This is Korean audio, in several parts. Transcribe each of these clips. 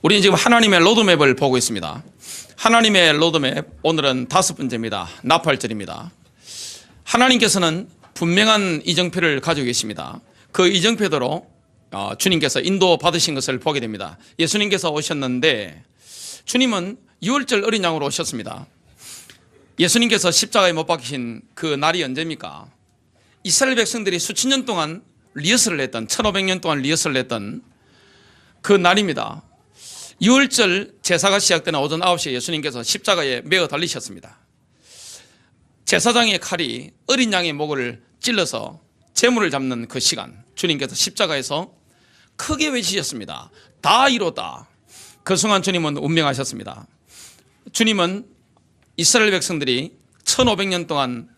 우리는 지금 하나님의 로드맵을 보고 있습니다. 하나님의 로드맵, 오늘은 5번째입니다. 나팔절입니다. 하나님께서는 분명한 이정표를 가지고 계십니다. 그 이정표대로 주님께서 인도받으신 것을 보게 됩니다. 예수님께서 오셨는데 주님은 6월절 어린 양으로 오셨습니다. 예수님께서 십자가에 못 박히신 그 날이 언제입니까? 이스라엘 백성들이 수천 년 동안 리허설을 했던, 1500년 동안 리허설을 했던 그 날입니다. 6월절 제사가 시작되는 오전 9시에 예수님께서 십자가에 매어 달리셨습니다. 제사장의 칼이 어린 양의 목을 찔러서 제물을 잡는 그 시간, 주님께서 십자가에서 크게 외치셨습니다. 다 이뤘다. 그 순간 주님은 운명하셨습니다. 주님은 이스라엘 백성들이 1500년 동안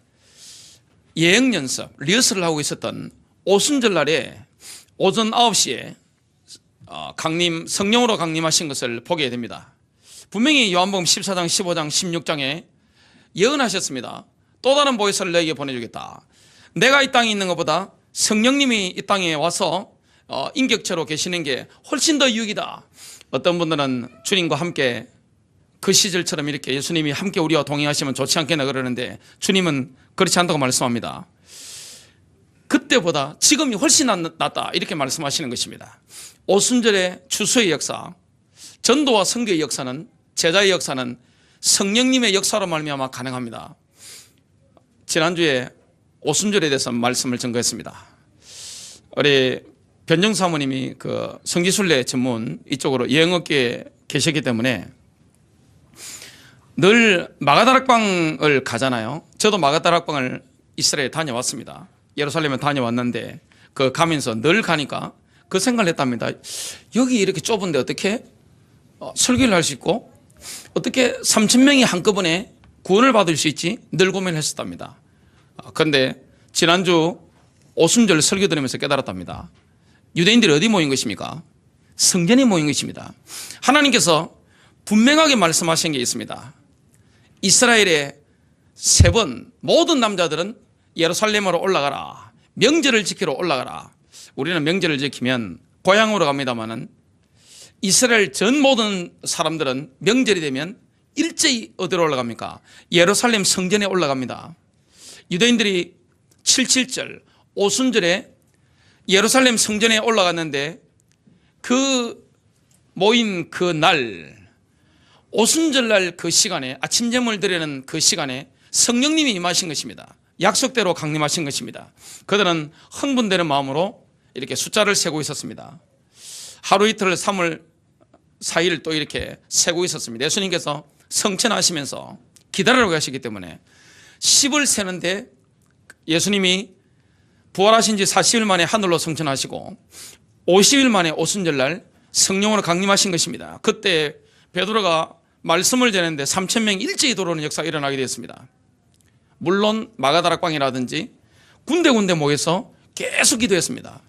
예행 연습, 리허설을 하고 있었던 오순절 날에 오전 9시에 성령으로 강림하신 것을 보게 됩니다. 분명히 요한복음 14장, 15장, 16장에 예언하셨습니다. 또 다른 보혜사를 너에게 보내주겠다. 내가 이 땅에 있는 것보다 성령님이 이 땅에 와서 인격체로 계시는 게 훨씬 더 유익이다. 어떤 분들은 주님과 함께 그 시절처럼 이렇게 예수님이 함께 우리와 동행하시면 좋지 않겠나 그러는데 주님은 그렇지 않다고 말씀합니다. 그때보다 지금이 훨씬 낫다 이렇게 말씀하시는 것입니다. 오순절의 추수의 역사, 전도와 선교의 역사는, 제자의 역사는 성령님의 역사로 말미암아 가능합니다. 지난주에 오순절에 대해서 말씀을 전거했습니다. 우리 변정 사모님이 그 성지순례 전문 이쪽으로 여행업계에 계셨기 때문에 늘 마가다락방을 가잖아요. 저도 마가다락방을 이스라엘에 다녀왔습니다. 예루살렘에 다녀왔는데 그 가면서 늘 가니까 그 생각을 했답니다. 여기 이렇게 좁은데 어떻게 설교를 할 수 있고 어떻게 3,000명이 한꺼번에 구원을 받을 수 있지? 늘 고민했었답니다. 그런데 지난주 오순절 설교 들으면서 깨달았답니다. 유대인들이 어디 모인 것입니까? 성전에 모인 것입니다. 하나님께서 분명하게 말씀하신 게 있습니다. 이스라엘에 3번 모든 남자들은 예루살렘으로 올라가라. 명절을 지키러 올라가라. 우리는 명절을 지키면 고향으로 갑니다마는 이스라엘 전 모든 사람들은 명절이 되면 일제히 어디로 올라갑니까? 예루살렘 성전에 올라갑니다. 유대인들이 77절 오순절에 예루살렘 성전에 올라갔는데 그 모인 그 날 오순절 날 그 시간에 아침 제물 드리는 그 시간에 성령님이 임하신 것입니다. 약속대로 강림하신 것입니다. 그들은 흥분되는 마음으로 이렇게 숫자를 세고 있었습니다. 하루 이틀 3월 4일 또 이렇게 세고 있었습니다. 예수님께서 성천하시면서 기다리라고 하시기 때문에 10을 세는데 예수님이 부활하신 지 40일 만에 하늘로 성천하시고 50일 만에 오순절 날 성령으로 강림하신 것입니다. 그때 베드로가 말씀을 전했는데 3,000명이 일제히 들어오는 역사가 일어나게 되었습니다. 물론 마가다락방이라든지 군데군데 모여서 계속 기도했습니다.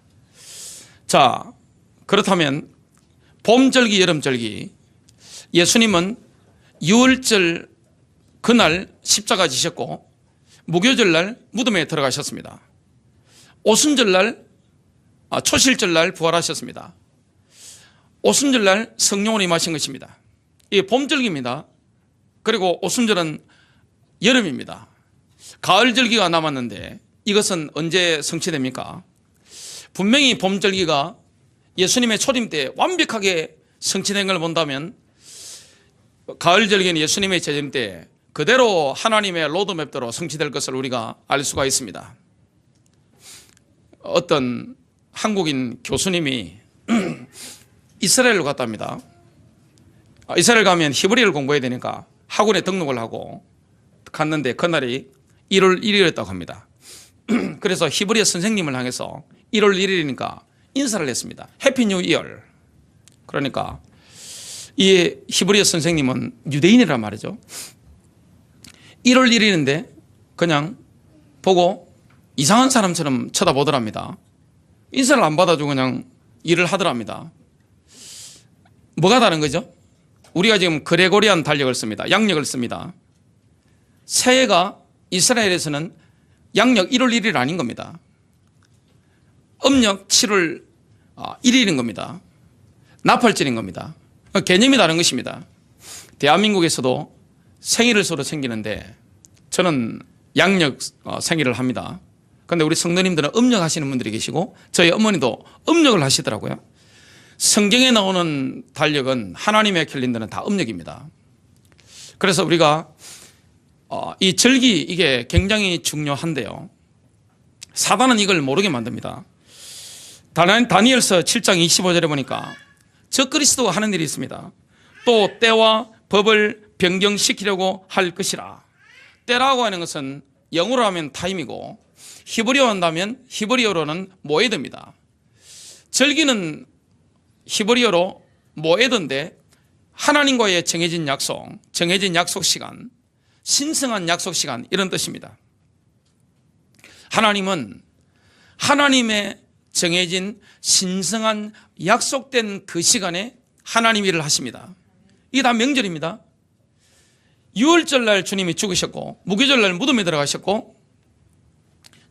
자, 그렇다면 봄절기, 여름절기 예수님은 6월절 그날 십자가 지셨고 무교절 날 무덤에 들어가셨습니다. 오순절 날, 초실절 날 부활하셨습니다. 오순절 날 성령으로 임하신 것입니다. 이게 봄절기입니다. 그리고 오순절은 여름입니다. 가을절기가 남았는데 이것은 언제 성취됩니까? 분명히 봄절기가 예수님의 초림 때 완벽하게 성취된 걸 본다면 가을절기는 예수님의 재림 때 그대로 하나님의 로드맵대로 성취될 것을 우리가 알 수가 있습니다. 어떤 한국인 교수님이 이스라엘로 갔답니다. 이스라엘 가면 히브리어를 공부해야 되니까 학원에 등록을 하고 갔는데 그날이 1월 1일이었다고 합니다. 그래서 히브리어 선생님을 향해서 1월 1일이니까 인사를 했습니다. 해피 뉴 이어. 그러니까 이 히브리어 선생님은 유대인이란 말이죠. 1월 1일인데 그냥 보고 이상한 사람처럼 쳐다보더랍니다. 인사를 안 받아주고 그냥 일을 하더랍니다. 뭐가 다른 거죠? 우리가 지금 그레고리안 달력을 씁니다. 양력을 씁니다. 새해가 이스라엘에서는 양력 1월 1일 아닌 겁니다. 음력 7월 1일인 겁니다. 나팔절인 겁니다. 개념이 다른 것입니다. 대한민국에서도 생일을 서로 챙기는데 저는 양력 생일을 합니다. 그런데 우리 성도님들은 음력 하시는 분들이 계시고 저희 어머니도 음력을 하시더라고요. 성경에 나오는 달력은 하나님의 캘린더는 다 음력입니다. 그래서 우리가 이 절기 이게 굉장히 중요한데요. 사단은 이걸 모르게 만듭니다. 다니엘서 7장 25절에 보니까 적그리스도가 하는 일이 있습니다. 또 때와 법을 변경시키려고 할 것이라. 때라고 하는 것은 영어로 하면 타임이고 히브리어 한다면 히브리어로는 모에드입니다. 절기는 히브리어로 모에드인데 하나님과의 정해진 약속 시간, 신성한 약속 시간 이런 뜻입니다. 하나님은 하나님의 정해진 신성한 약속된 그 시간에 하나님 일을 하십니다. 이게 다 명절입니다. 유월절날 주님이 죽으셨고 무교절날 무덤에 들어가셨고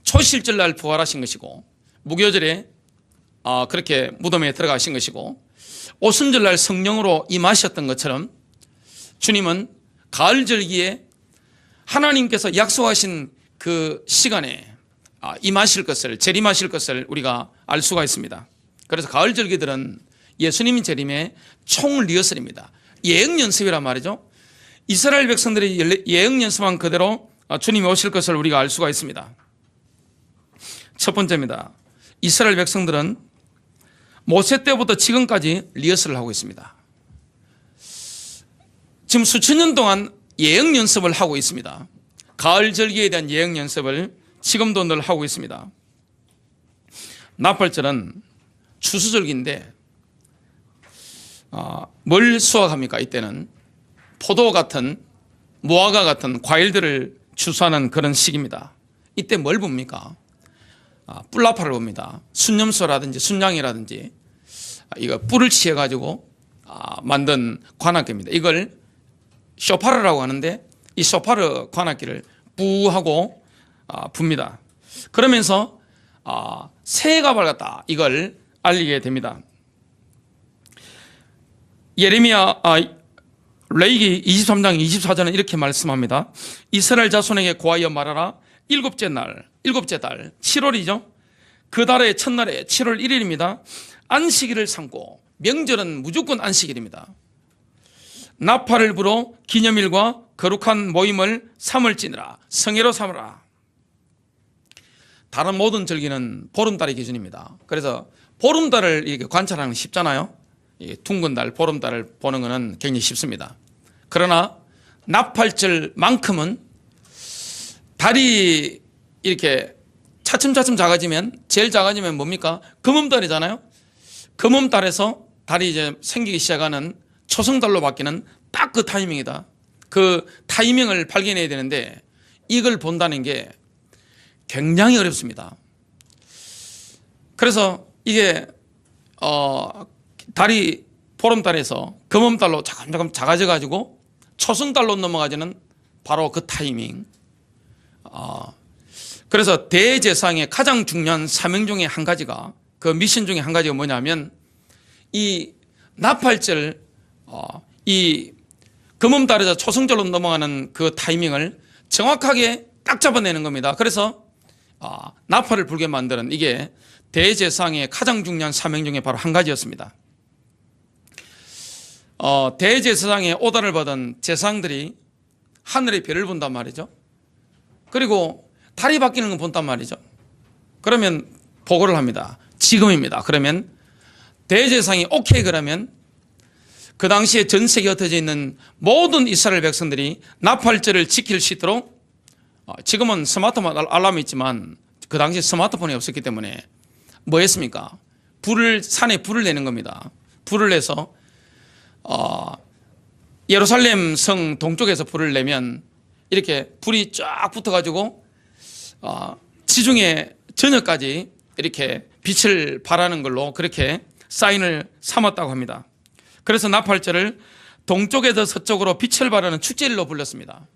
초실절날 부활하신 것이고 무교절에 그렇게 무덤에 들어가신 것이고 오순절날 성령으로 임하셨던 것처럼 주님은 가을절기에 하나님께서 약속하신 그 시간에 임하실 것을 재림하실 것을 우리가 알 수가 있습니다. 그래서 가을절기들은 예수님 재림의 총 리허설입니다. 예행연습이란 말이죠. 이스라엘 백성들이 예행연습한 그대로 주님이 오실 것을 우리가 알 수가 있습니다. 첫 번째입니다. 이스라엘 백성들은 모세 때부터 지금까지 리허설을 하고 있습니다. 지금 수천 년 동안 예행연습을 하고 있습니다. 가을절기에 대한 예행연습을 지금도 늘 하고 있습니다. 나팔절은 추수절기인데 뭘 수확합니까? 이때는 포도 같은 무화과 같은 과일들을 추수하는 그런 시기입니다. 이때 뭘 봅니까? 뿔나팔을 봅니다. 순념소라든지 순양이라든지 이거 뿔을 치해 가지고 만든 관악기입니다. 이걸 쇼파르라고 하는데 이 쇼파르 관악기를 뿌하고 붑니다. 그러면서 새해가 밝았다 이걸 알리게 됩니다. 예레미야 레위기 23장 24절은 이렇게 말씀합니다. 이스라엘 자손에게 고하여 말하라. 일곱째 달 7월이죠. 그 달의 첫날에 7월 1일입니다. 안식일을 삼고 명절은 무조건 안식일입니다. 나팔을 불어 기념일과 거룩한 모임을 삼을지니라. 성회로 삼으라. 다른 모든 절기는 보름달이 기준입니다. 그래서 보름달을 이렇게 관찰하는 건 쉽잖아요. 둥근 달, 보름달을 보는 것은 굉장히 쉽습니다. 그러나 나팔절만큼은 달이 이렇게 차츰차츰 작아지면 제일 작아지면 뭡니까? 금음달이잖아요. 금음달에서 달이 이제 생기기 시작하는 초승달로 바뀌는 딱 그 타이밍이다. 그 타이밍을 발견해야 되는데 이걸 본다는 게 굉장히 어렵습니다. 그래서 이게 달이 보름달에서 금음달로 조금 작아져 가지고 초승달로 넘어가지는 바로 그 타이밍. 그래서 대제사장의 가장 중요한 사명 중에 한 가지가 그 미션 중에 한 가지가 뭐냐면 이 나팔절 이 금음달에서 초승절로 넘어가는 그 타이밍을 정확하게 딱 잡아내는 겁니다. 그래서 나팔을 불게 만드는 이게 대제사장의 가장 중요한 사명 중에 바로 한 가지였습니다. 대제사장의 오다를 받은 제사장들이 하늘의 별을 본단 말이죠. 그리고 달이 바뀌는 건 본단 말이죠. 그러면 보고를 합니다. 지금입니다. 그러면 대제사장이 오케이 그러면 그 당시에 전 세계에 흩어져 있는 모든 이스라엘 백성들이 나팔절을 지킬 수 있도록 지금은 스마트폰 알람이 있지만 그 당시에 스마트폰이 없었기 때문에 뭐 했습니까? 산에 불을 내는 겁니다. 불을 내서 예루살렘 성 동쪽에서 불을 내면 이렇게 불이 쫙 붙어가지고 지중해 전역까지 이렇게 빛을 발하는 걸로 그렇게 사인을 삼았다고 합니다. 그래서 나팔절을 동쪽에서 서쪽으로 빛을 발하는 축제일로 불렸습니다.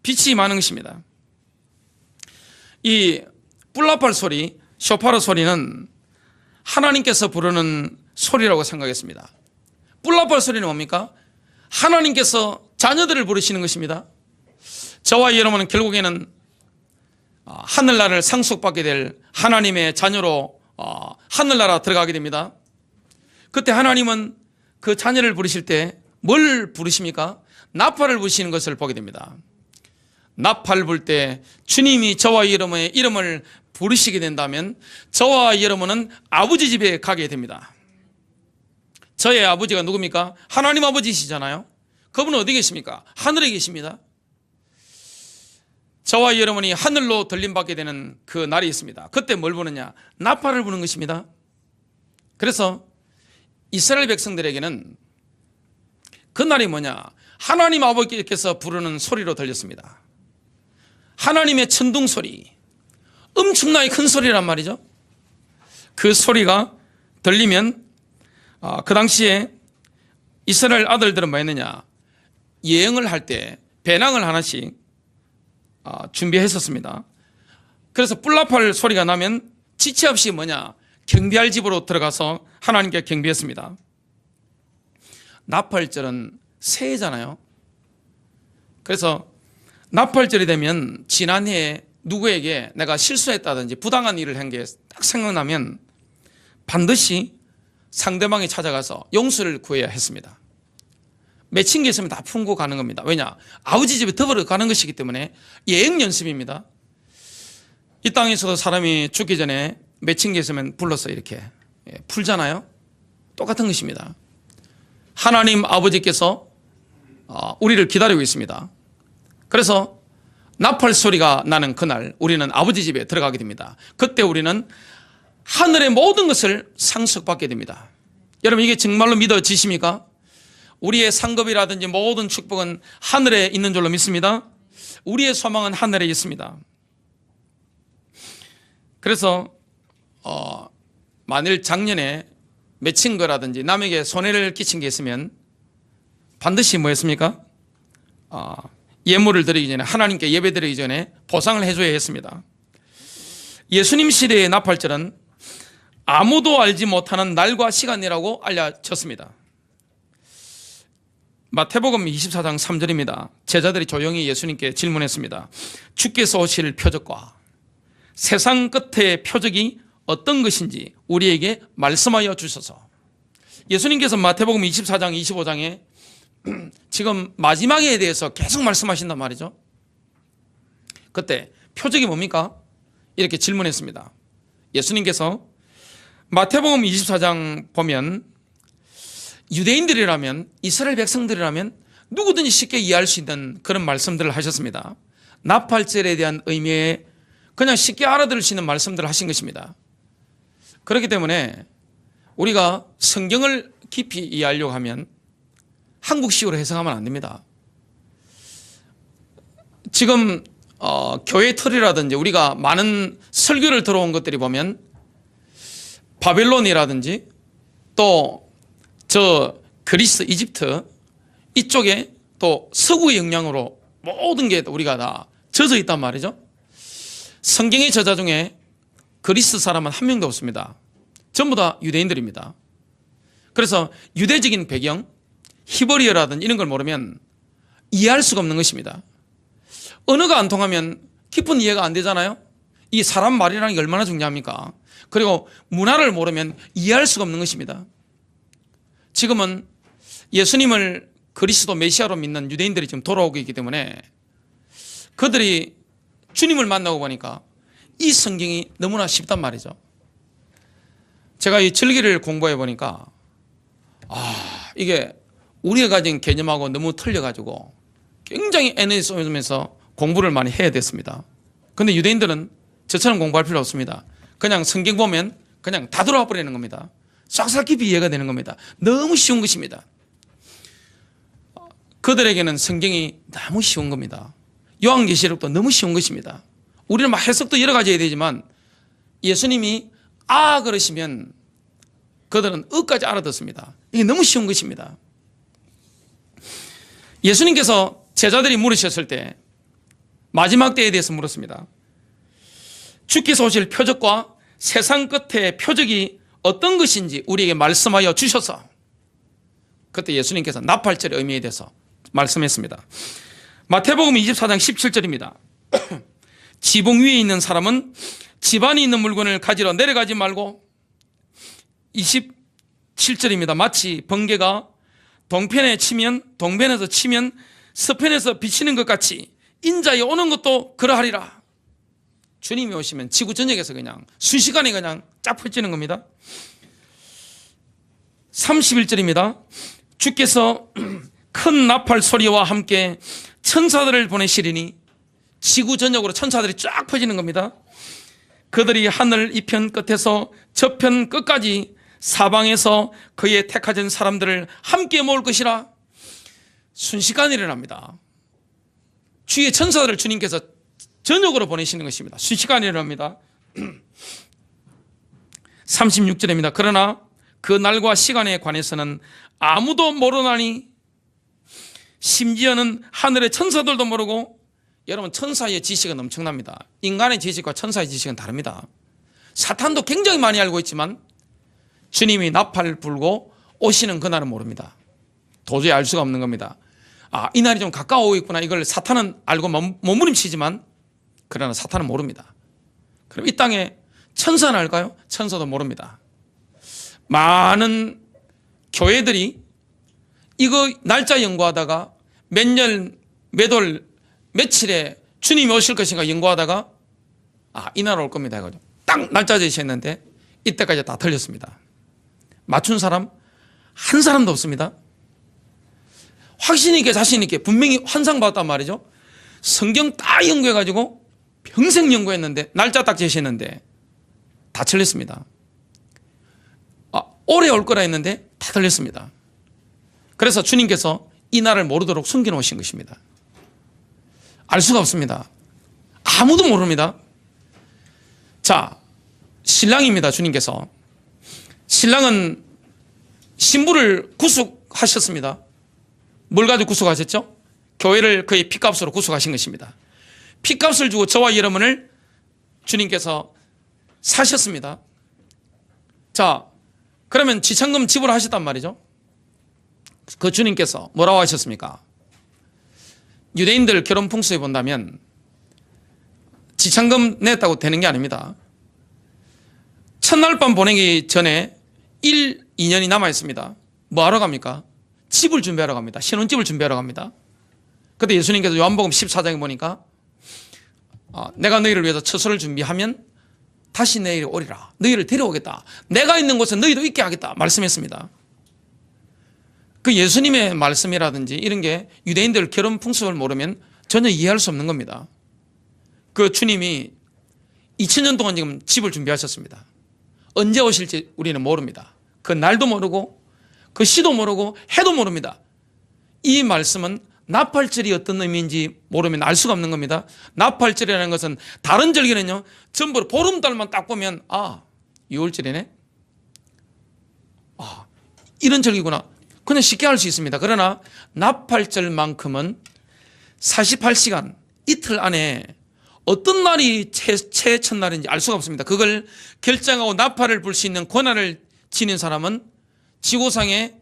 빛이 많은 것입니다. 이 뿔나팔 소리, 쇼파르 소리는 하나님께서 부르는 소리라고 생각했습니다. 뿔나팔 소리는 뭡니까? 하나님께서 자녀들을 부르시는 것입니다. 저와 여러분은 결국에는 하늘나라를 상속받게 될 하나님의 자녀로 하늘나라 들어가게 됩니다. 그때 하나님은 그 자녀를 부르실 때 뭘 부르십니까? 나팔을 부르시는 것을 보게 됩니다. 나팔 불 때 주님이 저와 여러분의 이름을 부르시게 된다면 저와 여러분은 아버지 집에 가게 됩니다. 저의 아버지가 누굽니까? 하나님 아버지시잖아요. 그분은 어디 계십니까? 하늘에 계십니다. 저와 여러분이 하늘로 들림받게 되는 그 날이 있습니다. 그때 뭘 부르냐? 나팔을 부는 것입니다. 그래서 이스라엘 백성들에게는 그 날이 뭐냐? 하나님 아버지께서 부르는 소리로 들렸습니다. 하나님의 천둥 소리, 엄청나게 큰 소리란 말이죠. 그 소리가 들리면 그 당시에 이스라엘 아들들은 뭐 했느냐? 여행을 할 때 배낭을 하나씩 준비했었습니다. 그래서 뿔나팔 소리가 나면 지체 없이 뭐냐? 경비할 집으로 들어가서 하나님께 경비했습니다. 나팔절은 새해잖아요. 그래서 나팔절이 되면 지난해에 누구에게 내가 실수했다든지 부당한 일을 한 게 딱 생각나면 반드시 상대방이 찾아가서 용서를 구해야 했습니다. 맺힌 게 있으면 다 품고 가는 겁니다. 왜냐? 아버지 집에 더불어 가는 것이기 때문에 예행 연습입니다. 이 땅에서도 사람이 죽기 전에 맺힌 게 있으면 불러서 이렇게 풀잖아요. 똑같은 것입니다. 하나님 아버지께서 우리를 기다리고 있습니다. 그래서 나팔 소리가 나는 그날 우리는 아버지 집에 들어가게 됩니다. 그때 우리는 하늘의 모든 것을 상속받게 됩니다. 여러분, 이게 정말로 믿어지십니까? 우리의 상급이라든지 모든 축복은 하늘에 있는 줄로 믿습니다. 우리의 소망은 하늘에 있습니다. 그래서 만일 작년에 맺힌 거라든지 남에게 손해를 끼친 게 있으면 반드시 뭐 했습니까? 예물을 드리기 전에, 하나님께 예배 드리기 전에 보상을 해줘야 했습니다. 예수님 시대의 나팔절은 아무도 알지 못하는 날과 시간이라고 알려졌습니다. 마태복음 24장 3절입니다. 제자들이 조용히 예수님께 질문했습니다. 주께서 오실 표적과 세상 끝의 표적이 어떤 것인지 우리에게 말씀하여 주소서. 예수님께서 마태복음 24장 25장에 지금 마지막에 대해서 계속 말씀하신단 말이죠. 그때 표적이 뭡니까? 이렇게 질문했습니다. 예수님께서 마태복음 24장 보면 유대인들이라면, 이스라엘 백성들이라면 누구든지 쉽게 이해할 수 있는 그런 말씀들을 하셨습니다. 나팔절에 대한 의미에 그냥 쉽게 알아들을 수 있는 말씀들을 하신 것입니다. 그렇기 때문에 우리가 성경을 깊이 이해하려고 하면 한국식으로 해석하면 안 됩니다. 지금 교회 틀이라든지 우리가 많은 설교를 들어온 것들이 보면 바벨론이라든지 또 저 그리스, 이집트 이쪽에 또 서구의 영향으로 모든 게 우리가 다 젖어 있단 말이죠. 성경의 저자 중에 그리스 사람은 한 명도 없습니다. 전부 다 유대인들입니다. 그래서 유대적인 배경, 히브리어라든지 이런 걸 모르면 이해할 수가 없는 것입니다. 언어가 안 통하면 깊은 이해가 안 되잖아요. 이 사람 말이라는 게 얼마나 중요합니까? 그리고 문화를 모르면 이해할 수가 없는 것입니다. 지금은 예수님을 그리스도 메시아로 믿는 유대인들이 지금 돌아오고 있기 때문에 그들이 주님을 만나고 보니까 이 성경이 너무나 쉽단 말이죠. 제가 이 절기를 공부해 보니까 이게 우리가 가진 개념하고 너무 틀려가지고 굉장히 에너지 쏘면서 공부를 많이 해야 됐습니다. 그런데 유대인들은 저처럼 공부할 필요 없습니다. 그냥 성경 보면 그냥 다 들어와 버리는 겁니다. 싹싹 깊이 이해가 되는 겁니다. 너무 쉬운 것입니다. 그들에게는 성경이 너무 쉬운 겁니다. 요한계시록도 너무 쉬운 것입니다. 우리는 막 해석도 여러 가지 해야 되지만 예수님이 그러시면 그들은 끝까지 알아듣습니다. 이게 너무 쉬운 것입니다. 예수님께서 제자들이 물으셨을 때 마지막 때에 대해서 물었습니다. 주께서 오실 표적과 세상 끝의 표적이 어떤 것인지 우리에게 말씀하여 주셔서. 그때 예수님께서 나팔절의 의미에 대해서 말씀했습니다. 마태복음 24장 17절입니다. 지붕 위에 있는 사람은 집안에 있는 물건을 가지러 내려가지 말고, 27절입니다. 마치 번개가 동편에서 치면 서편에서 비치는 것 같이 인자에 오는 것도 그러하리라. 주님이 오시면 지구 전역에서 그냥 순식간에 그냥 쫙 펼치는 겁니다. 31절입니다. 주께서 큰 나팔 소리와 함께 천사들을 보내시리니, 지구 전역으로 천사들이 쫙 퍼지는 겁니다. 그들이 하늘 이편 끝에서 저편 끝까지 사방에서 그의 택하신 사람들을 함께 모을 것이라. 순식간에 일어납니다. 주의 천사들을 주님께서 전역으로 보내시는 것입니다. 순식간에 일어납니다. 36절입니다. 그러나 그 날과 시간에 관해서는 아무도 모르나니, 심지어는 하늘의 천사들도 모르고. 여러분, 천사의 지식은 엄청납니다. 인간의 지식과 천사의 지식은 다릅니다. 사탄도 굉장히 많이 알고 있지만 주님이 나팔 불고 오시는 그날은 모릅니다. 도저히 알 수가 없는 겁니다. 이 날이 좀 가까워오고 있구나, 이걸 사탄은 알고 몸부림치지만, 그러나 사탄은 모릅니다. 그럼 이 땅에 천사는 알까요? 천사도 모릅니다. 많은 교회들이 이거 날짜 연구하다가 몇 년, 몇 월, 며칠에 주님이 오실 것인가 연구하다가 이날 올 겁니다 해가지고 딱 날짜 제시했는데 이때까지 다 틀렸습니다. 맞춘 사람 한 사람도 없습니다. 확신 있게 자신 있게 분명히 환상 봤단 말이죠. 성경 딱 연구해가지고 평생 연구했는데 날짜 딱 제시했는데 다 틀렸습니다. 올해 올 거라 했는데 다 틀렸습니다. 그래서 주님께서 이 날을 모르도록 숨겨놓으신 것입니다. 알 수가 없습니다. 아무도 모릅니다. 자, 신랑입니다. 주님께서. 신랑은 신부를 구속하셨습니다. 뭘 가지고 구속하셨죠? 교회를 그의 피값으로 구속하신 것입니다. 피값을 주고 저와 여러분을 주님께서 사셨습니다. 자, 그러면 지참금 지불하셨단 말이죠. 그 주님께서 뭐라고 하셨습니까? 유대인들 결혼 풍수에 본다면 지참금 냈다고 되는 게 아닙니다. 첫날 밤 보내기 전에 1, 2년이 남아 있습니다. 뭐 하러 갑니까? 집을 준비하러 갑니다. 신혼집을 준비하러 갑니다. 그때 예수님께서 요한복음 14장에 보니까 내가 너희를 위해서 처소를 준비하면 다시 내일 오리라. 너희를 데려오겠다. 내가 있는 곳에 너희도 있게 하겠다 말씀했습니다. 그 예수님의 말씀이라든지 이런 게 유대인들 결혼 풍습을 모르면 전혀 이해할 수 없는 겁니다. 그 주님이 2000년 동안 지금 집을 준비하셨습니다. 언제 오실지 우리는 모릅니다. 그 날도 모르고 그 시도 모르고 해도 모릅니다. 이 말씀은 나팔절이 어떤 의미인지 모르면 알 수가 없는 겁니다. 나팔절이라는 것은 다른 절기는요 전부 보름달만 딱 보면 6월절이네, 이런 절기구나, 그냥 쉽게 알 수 있습니다. 그러나 나팔절만큼은 48시간 이틀 안에 어떤 날이 최첨날인지 알 수가 없습니다. 그걸 결정하고 나팔을 불 수 있는 권한을 지닌 사람은 지구상에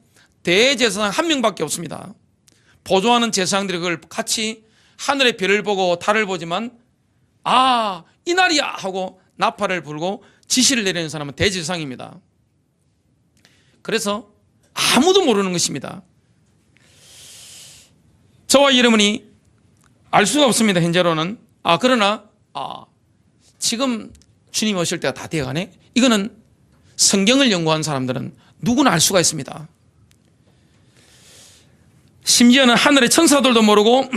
대제사장 한 명밖에 없습니다. 보조하는 제사장들이 그걸 같이 하늘의 별을 보고 달을 보지만 이 날이야 하고 나팔을 불고 지시를 내리는 사람은 대제사장입니다. 그래서 아무도 모르는 것입니다. 저와 여러분이 알 수가 없습니다. 현재로는. 그러나 지금 주님 오실 때가 다 되어가네. 이거는 성경을 연구한 사람들은 누구나 알 수가 있습니다. 심지어는 하늘의 천사들도 모르고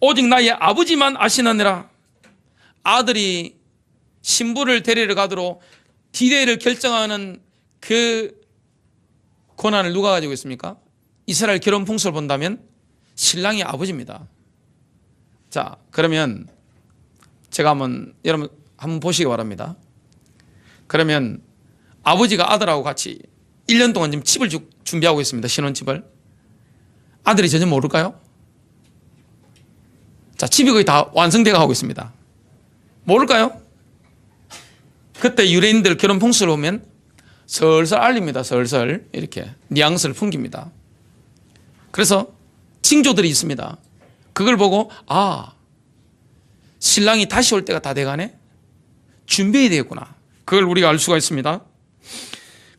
오직 나의 아버지만 아시느니라. 아들이 신부를 데리러 가도록 디데이를 결정하는 그 권한을 누가 가지고 있습니까? 이스라엘 결혼 풍습을 본다면 신랑이 아버지입니다. 자, 그러면 제가 여러분 한번 보시기 바랍니다. 그러면 아버지가 아들하고 같이 1년 동안 지금 집을 준비하고 있습니다. 신혼집을. 아들이 전혀 모를까요? 자, 집이 거의 다 완성되어 가고 있습니다. 모를까요? 그때 유대인들 결혼 풍습을 보면 설설 알립니다. 설설 이렇게 뉘앙스를 풍깁니다. 그래서 징조들이 있습니다. 그걸 보고 신랑이 다시 올 때가 다 돼가네, 준비해야 되겠구나, 그걸 우리가 알 수가 있습니다.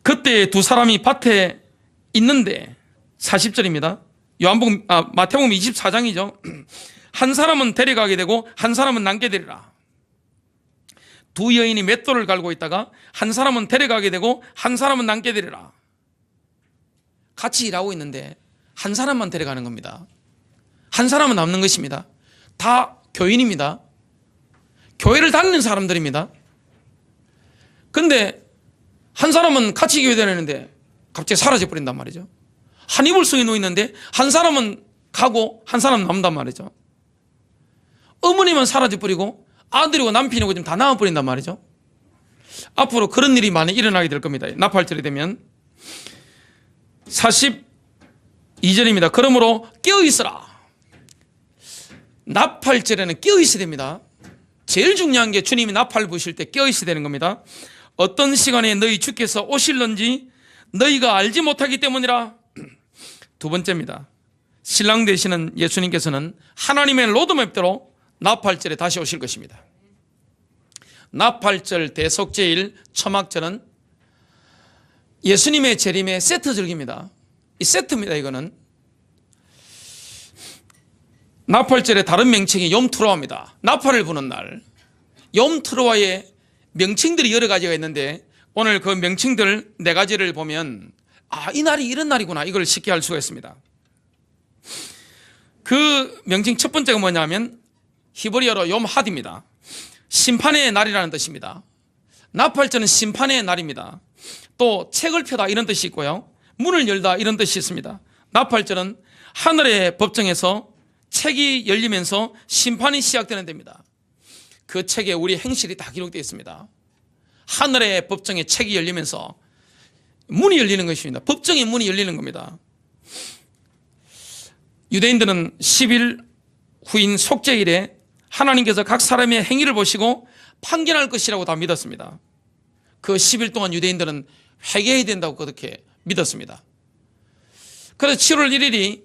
그때 두 사람이 밭에 있는데 40절입니다. 마태복음 24장이죠. 한 사람은 데려가게 되고 한 사람은 남게 되리라. 두 여인이 맷돌을 갈고 있다가 한 사람은 데려가게 되고 한 사람은 남게 되리라. 같이 일하고 있는데 한 사람만 데려가는 겁니다. 한 사람은 남는 것입니다. 다 교인입니다. 교회를 다니는 사람들입니다. 근데 한 사람은 같이 교회 다니는데 갑자기 사라져 버린단 말이죠. 한 이불 속에 누워 있는데 한 사람은 가고 한 사람은 남단 말이죠. 어머니만 사라져 버리고 아들이고 남편이고 지금 다 나와 버린단 말이죠. 앞으로 그런 일이 많이 일어나게 될 겁니다. 나팔절이 되면. 42절입니다. 그러므로 깨어있으라. 나팔절에는 깨어있어야 됩니다. 제일 중요한 게 주님이 나팔 부실 때 깨어있어야 되는 겁니다. 어떤 시간에 너희 주께서 오실런지 너희가 알지 못하기 때문이라. 두 번째입니다. 신랑 되시는 예수님께서는 하나님의 로드맵대로 나팔절에 다시 오실 것입니다. 나팔절, 대속제일, 초막절은 예수님의 재림의 세트 절기입니다. 이 세트입니다. 이거는 나팔절의 다른 명칭이 염트로와입니다. 나팔을 부는 날. 염트로와의 명칭들이 여러 가지가 있는데 오늘 그 명칭들 4가지를 보면 이 날이 이런 날이구나, 이걸 쉽게 알 수가 있습니다. 그 명칭 첫 번째가 뭐냐면 히브리어로 염하드입니다. 심판의 날이라는 뜻입니다. 나팔절은 심판의 날입니다. 또 책을 펴다 이런 뜻이 있고요, 문을 열다 이런 뜻이 있습니다. 나팔절은 하늘의 법정에서 책이 열리면서 심판이 시작되는 데입니다. 그 책에 우리 행실이 다 기록되어 있습니다. 하늘의 법정에 책이 열리면서 문이 열리는 것입니다. 법정의 문이 열리는 겁니다. 유대인들은 10일 후인 속죄일에 하나님께서 각 사람의 행위를 보시고 판결할 것이라고 다 믿었습니다. 그 10일 동안 유대인들은 회개해야 된다고 그렇게 믿었습니다. 그래서 7월 1일이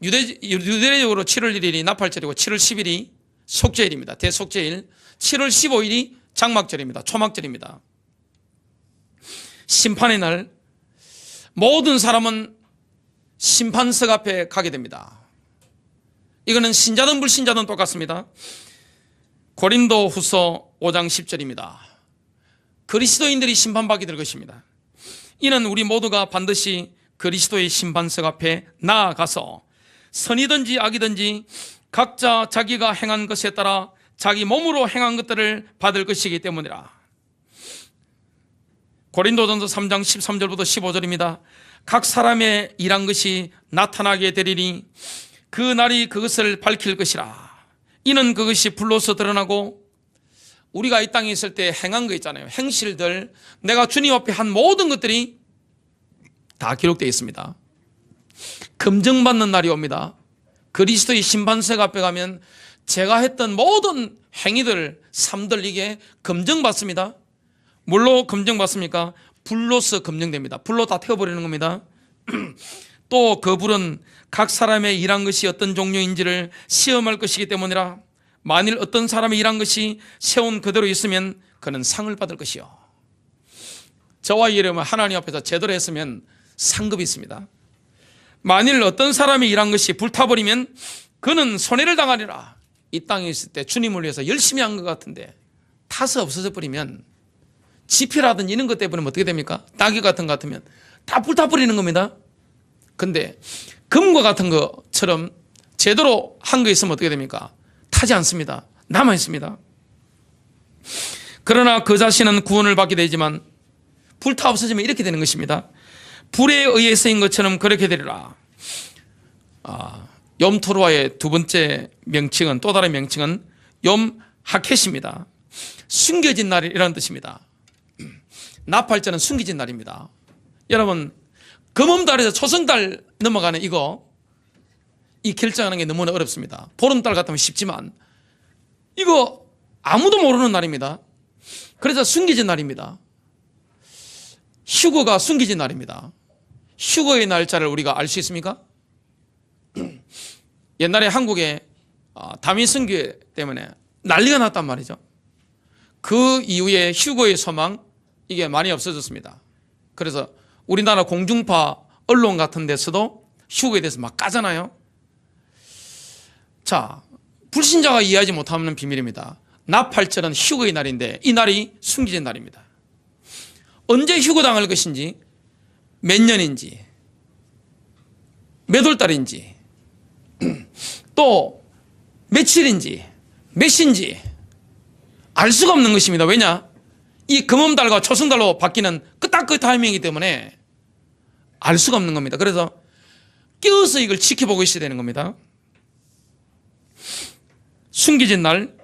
유대적으로 7월 1일이 나팔절이고 7월 10일이 속죄일입니다. 대속죄일. 7월 15일이 장막절입니다. 초막절입니다. 심판의 날 모든 사람은 심판석 앞에 가게 됩니다. 이거는 신자든 불신자든 똑같습니다. 고린도 후서 5장 10절입니다. 그리스도인들이 심판받게 될 것입니다. 이는 우리 모두가 반드시 그리스도의 심판석 앞에 나아가서 선이든지 악이든지 각자 자기가 행한 것에 따라 자기 몸으로 행한 것들을 받을 것이기 때문이라. 고린도전서 3장 13절부터 15절입니다. 각 사람의 일한 것이 나타나게 되리니 그 날이 그것을 밝힐 것이라. 이는 그것이 불로서 드러나고, 우리가 이 땅에 있을 때 행한 거 있잖아요. 행실들, 내가 주님 앞에 한 모든 것들이 다 기록되어 있습니다. 검증받는 날이 옵니다. 그리스도의 심판석 앞에 가면 제가 했던 모든 행위들, 삶들, 이게 검증받습니다. 뭘로 검증받습니까? 불로서 검증됩니다. 불로 다 태워버리는 겁니다. 또 그 불은 각 사람의 일한 것이 어떤 종류인지를 시험할 것이기 때문이라. 만일 어떤 사람의 일한 것이 세운 그대로 있으면 그는 상을 받을 것이요. 저와 이러면 하나님 앞에서 제대로 했으면 상급이 있습니다. 만일 어떤 사람이 일한 것이 불타버리면 그는 손해를 당하리라. 이 땅에 있을 때 주님을 위해서 열심히 한 것 같은데 타서 없어져 버리면, 지피라든지 이런 것 때문에 어떻게 됩니까? 낙엽 같은 것 같으면 다 불타버리는 겁니다. 근데 금과 같은 것처럼 제대로 한 거 있으면 어떻게 됩니까? 타지 않습니다. 남아있습니다. 그러나 그 자신은 구원을 받게 되지만 불타 없어지면 이렇게 되는 것입니다. 불에 의해 쓰인 것처럼 그렇게 되리라. 염토로와의 두 번째 명칭은, 또 다른 명칭은 염하켓입니다. 숨겨진 날이라는 뜻입니다. 나팔절은 숨겨진 날입니다. 여러분, 금음달에서 초승달 넘어가는 이 결정하는 게 너무나 어렵습니다. 보름달 같으면 쉽지만 이거 아무도 모르는 날입니다. 그래서 숨겨진 날입니다. 휴거가 숨겨진 날입니다. 휴거의 날짜를 우리가 알 수 있습니까? 옛날에 한국에 다민선교 때문에 난리가 났단 말이죠. 그 이후에 휴거의 소망 이게 많이 없어졌습니다. 그래서 우리나라 공중파 언론 같은 데서도 휴거에 대해서 막 까잖아요. 자, 불신자가 이해하지 못하는 비밀입니다. 나팔절은 휴거의 날인데 이 날이 숨겨진 날입니다. 언제 휴거당할 것인지, 몇 년인지, 몇 월달인지, 또 며칠인지, 몇 시인지 알 수가 없는 것입니다. 왜냐? 이 금음달과 초승달로 바뀌는 딱 그 타이밍이기 때문에 알 수가 없는 겁니다. 그래서 깨어서 이걸 지켜보고 있어야 되는 겁니다. 숨겨진 날,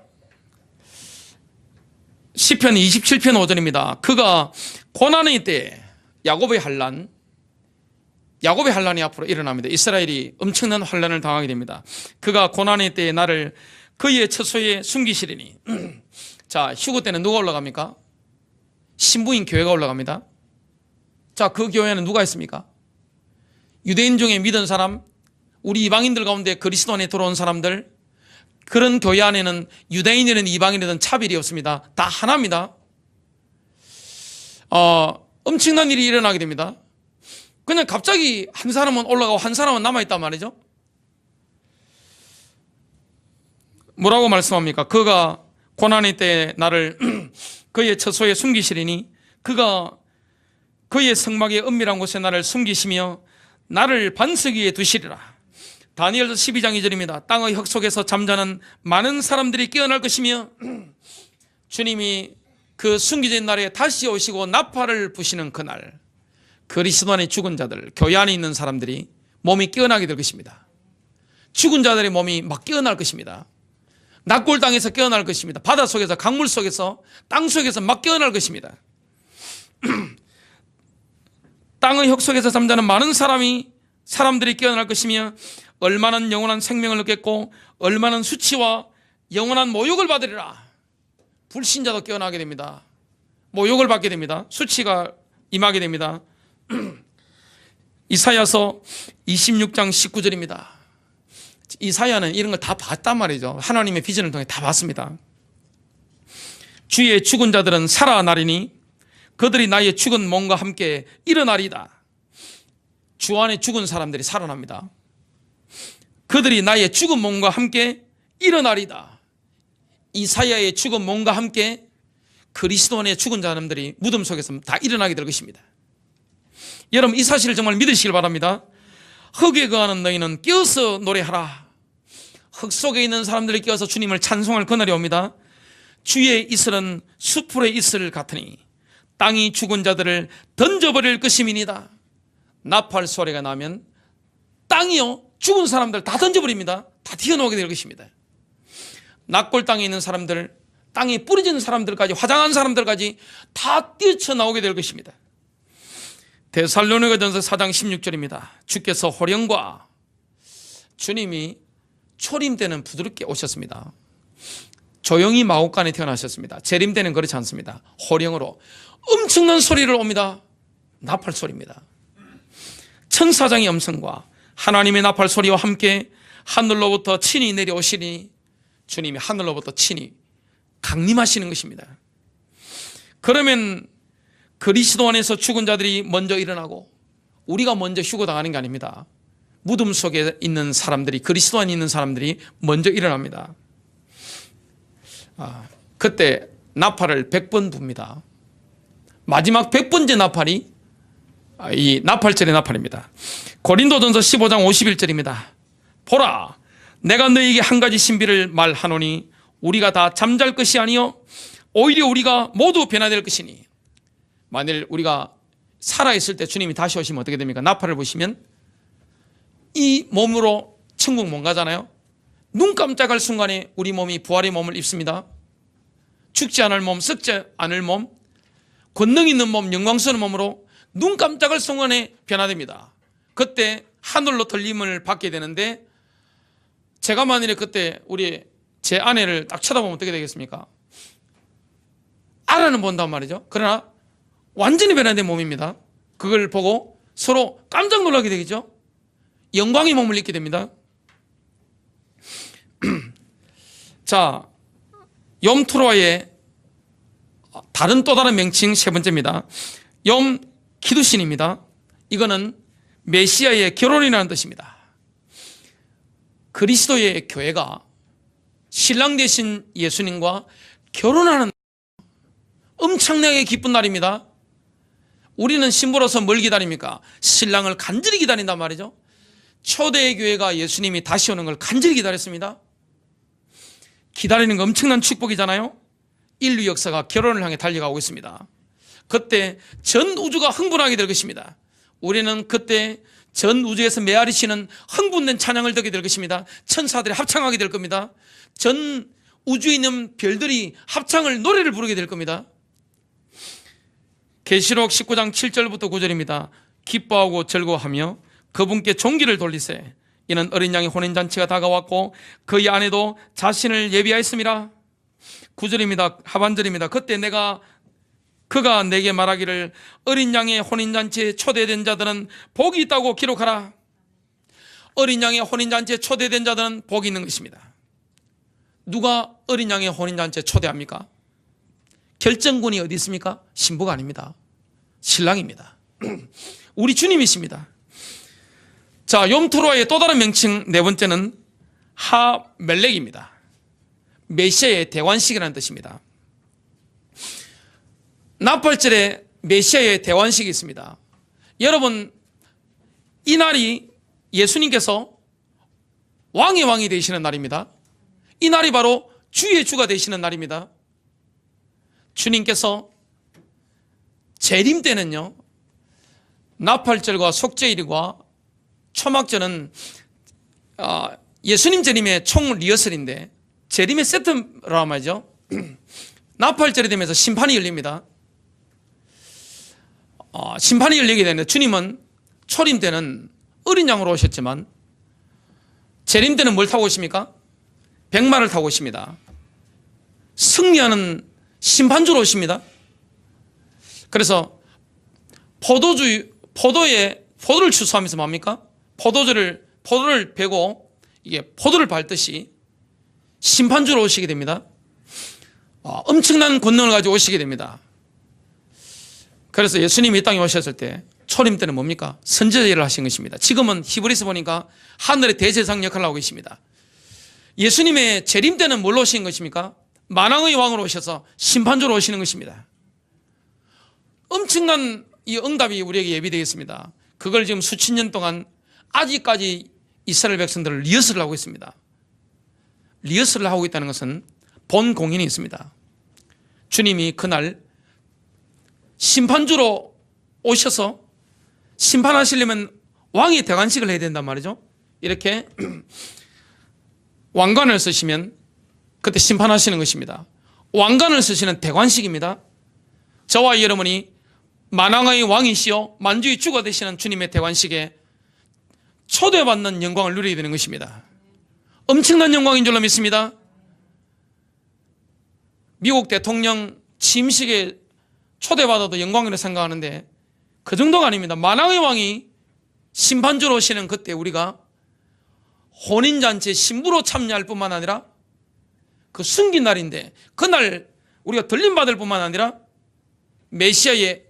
시편 27편 5절입니다. 그가 고난의 때 야곱의 환란이 앞으로 일어납니다. 이스라엘이 엄청난 환란을 당하게 됩니다. 그가 고난의 때에 나를 그의 처소에 숨기시리니. 자, 휴거 때는 누가 올라갑니까? 신부인 교회가 올라갑니다. 자, 그 교회는 누가 있습니까? 유대인 중에 믿은 사람, 우리 이방인들 가운데 그리스도 안에 들어온 사람들, 그런 교회 안에는 유대인이든 이방인이든 차별이 없습니다. 다 하나입니다. 엄청난 일이 일어나게 됩니다. 그냥 갑자기 한 사람은 올라가고 한 사람은 남아있단 말이죠. 뭐라고 말씀합니까? 그가 고난의 때에 나를 그의 처소에 숨기시리니 그가 그의 성막의 은밀한 곳에 나를 숨기시며 나를 반석 위에 두시리라. 다니엘서 12장 2절입니다. 땅의 흙 속에서 잠자는 많은 사람들이 깨어날 것이며 주님이 그 숨겨진 날에 다시 오시고 나팔을 부시는 그날 그리스도 안에 죽은 자들, 교회 안에 있는 사람들이 몸이 깨어나게 될 것입니다. 죽은 자들의 몸이 막 깨어날 것입니다. 낙골 땅에서 깨어날 것입니다. 바다 속에서, 강물 속에서, 땅 속에서 막 깨어날 것입니다. 땅의 흙 속에서 잠자는 많은 사람들이 깨어날 것이며 얼마나 영원한 생명을 얻겠고 얼마나 수치와 영원한 모욕을 받으리라. 불신자도 깨어나게 됩니다. 모욕을 받게 됩니다. 수치가 임하게 됩니다. 이사야서 26장 19절입니다. 이사야는 이런 걸 다 봤단 말이죠. 하나님의 비전을 통해 다 봤습니다. 주의 죽은 자들은 살아나리니 그들이 나의 죽은 몸과 함께 일어나리다. 주 안에 죽은 사람들이 살아납니다. 그들이 나의 죽은 몸과 함께 일어나리다. 이사야의 죽은 몸과 함께 그리스도 안에 죽은 사람들이 무덤 속에서 다 일어나게 될 것입니다. 여러분, 이 사실을 정말 믿으시길 바랍니다. 흙에 거하는 너희는 깨어서 노래하라. 흙 속에 있는 사람들이 깨어서 주님을 찬송할 그날이 옵니다. 주의 이슬은 수풀의 이슬 같으니 땅이 죽은 자들을 던져버릴 것임이니다. 나팔 소리가 나면 땅이요, 죽은 사람들 다 던져버립니다. 다 튀어나오게 될 것입니다. 낙골 땅에 있는 사람들, 땅에 뿌려진 사람들까지, 화장한 사람들까지 다 뛰쳐나오게 될 것입니다. 데살로니가전서 4장 16절입니다. 주께서 호령과 주님이 초림 때는 부드럽게 오셨습니다. 조용히 마곡간에 태어나셨습니다. 재림 때는 그렇지 않습니다. 호령으로 엄청난 소리를 옵니다. 나팔 소리입니다. 천사장의 음성과 하나님의 나팔 소리와 함께 하늘로부터 친히 내려오시니 주님이 하늘로부터 친히 강림하시는 것입니다. 그러면 그리스도 안에서 죽은 자들이 먼저 일어나고 우리가 먼저 휴거당하는 게 아닙니다. 무덤 속에 있는 사람들이, 그리스도 안에 있는 사람들이 먼저 일어납니다. 그때 나팔을 100번 붑니다. 마지막 100번째 나팔이 이 나팔절의 나팔입니다. 고린도전서 15장 51절입니다. 보라, 내가 너희에게 한 가지 신비를 말하노니 우리가 다 잠잘 것이 아니요 오히려 우리가 모두 변화될 것이니. 만일 우리가 살아있을 때 주님이 다시 오시면 어떻게 됩니까? 나팔을 보시면 이 몸으로 천국 못 가잖아요. 눈 깜짝할 순간에 우리 몸이 부활의 몸을 입습니다. 죽지 않을 몸, 썩지 않을 몸, 권능 있는 몸, 영광스러운 몸으로 눈 깜짝할 순간에 변화됩니다. 그때 하늘로 들림을 받게 되는데, 제가 만일에 그때 제 아내를 딱 쳐다보면 어떻게 되겠습니까? 알아는 본단 말이죠. 그러나 완전히 변화된 몸입니다. 그걸 보고 서로 깜짝 놀라게 되겠죠. 영광의 몸을 입게 됩니다. 자, 염투로아의 또 다른 명칭 세 번째입니다. 염 기두신입니다. 이거는 메시아의 결혼이라는 뜻입니다. 그리스도의 교회가 신랑 되신 예수님과 결혼하는 엄청나게 기쁜 날입니다. 우리는 신부로서 뭘 기다립니까? 신랑을 간절히 기다린단 말이죠. 초대의 교회가 예수님이 다시 오는 걸 간절히 기다렸습니다. 기다리는 거 엄청난 축복이잖아요. 인류 역사가 결혼을 향해 달려가고 있습니다. 그때 전 우주가 흥분하게 될 것입니다. 우리는 그때 전 우주에서 메아리치는 흥분된 찬양을 듣게 될 것입니다. 천사들이 합창하게 될 겁니다. 전 우주에 있는 별들이 합창을 노래를 부르게 될 겁니다. 계시록 19장 7절부터 9절입니다. 기뻐하고 즐거워하며 그분께 존귀를 돌리세. 이는 어린 양의 혼인잔치가 다가왔고 그의 아내도 자신을 예비하였습니다. 9절입니다. 하반절입니다. 그때 그가 내게 말하기를 어린 양의 혼인잔치에 초대된 자들은 복이 있다고 기록하라. 어린 양의 혼인잔치에 초대된 자들은 복이 있는 것입니다. 누가 어린 양의 혼인잔치에 초대합니까? 결정권이 어디 있습니까? 신부가 아닙니다. 신랑입니다. 우리 주님이십니다. 자, 욤토로아의 또 다른 명칭 네 번째는 하멜렉입니다. 메시아의 대관식이라는 뜻입니다. 나팔절에 메시아의 대관식이 있습니다. 여러분, 이 날이 예수님께서 왕의 왕이 되시는 날입니다. 이 날이 바로 주의 주가 되시는 날입니다. 주님께서 재림 때는요, 나팔절과 속죄일과 초막절은 예수님 재림의 총 리허설인데 재림의 세트라고 말이죠. 나팔절이 되면서 심판이 열립니다. 심판이 열리게 되는데 주님은 초림 때는 어린 양으로 오셨지만 재림 때는 뭘 타고 오십니까? 백마를 타고 오십니다. 승리하는 심판주로 오십니다. 그래서 포도를 추수하면서 뭡니까? 포도를 베고 이게 포도를 밟듯이 심판주로 오시게 됩니다. 엄청난 권능을 가지고 오시게 됩니다. 그래서 예수님이 이 땅에 오셨을 때 초림 때는 뭡니까? 선지자를 하신 것입니다. 지금은 히브리서 보니까 하늘의 대제사장 역할을 하고 계십니다. 예수님의 재림 때는 뭘로 오신 것입니까? 만왕의 왕으로 오셔서 심판주로 오시는 것입니다. 엄청난 이 응답이 우리에게 예비되겠습니다. 그걸 지금 수천 년 동안 아직까지 이스라엘 백성들을 리허설을 하고 있습니다. 리허설을 하고 있다는 것은 본 공인이 있습니다. 주님이 그날 심판주로 오셔서 심판하시려면 왕이 대관식을 해야 된단 말이죠. 이렇게 왕관을 쓰시면 그때 심판하시는 것입니다. 왕관을 쓰시는 대관식입니다. 저와 여러분이 만왕의 왕이시여 만주의 주가 되시는 주님의 대관식에 초대받는 영광을 누리게 되는 것입니다. 엄청난 영광인 줄로 믿습니다. 미국 대통령 취임식에 초대받아도 영광이라고 생각하는데 그 정도가 아닙니다. 만왕의 왕이 심판주로 오시는 그때 우리가 혼인잔치에 신부로 참여할 뿐만 아니라 그 숨긴 날인데 그날 우리가 들림받을 뿐만 아니라 메시아의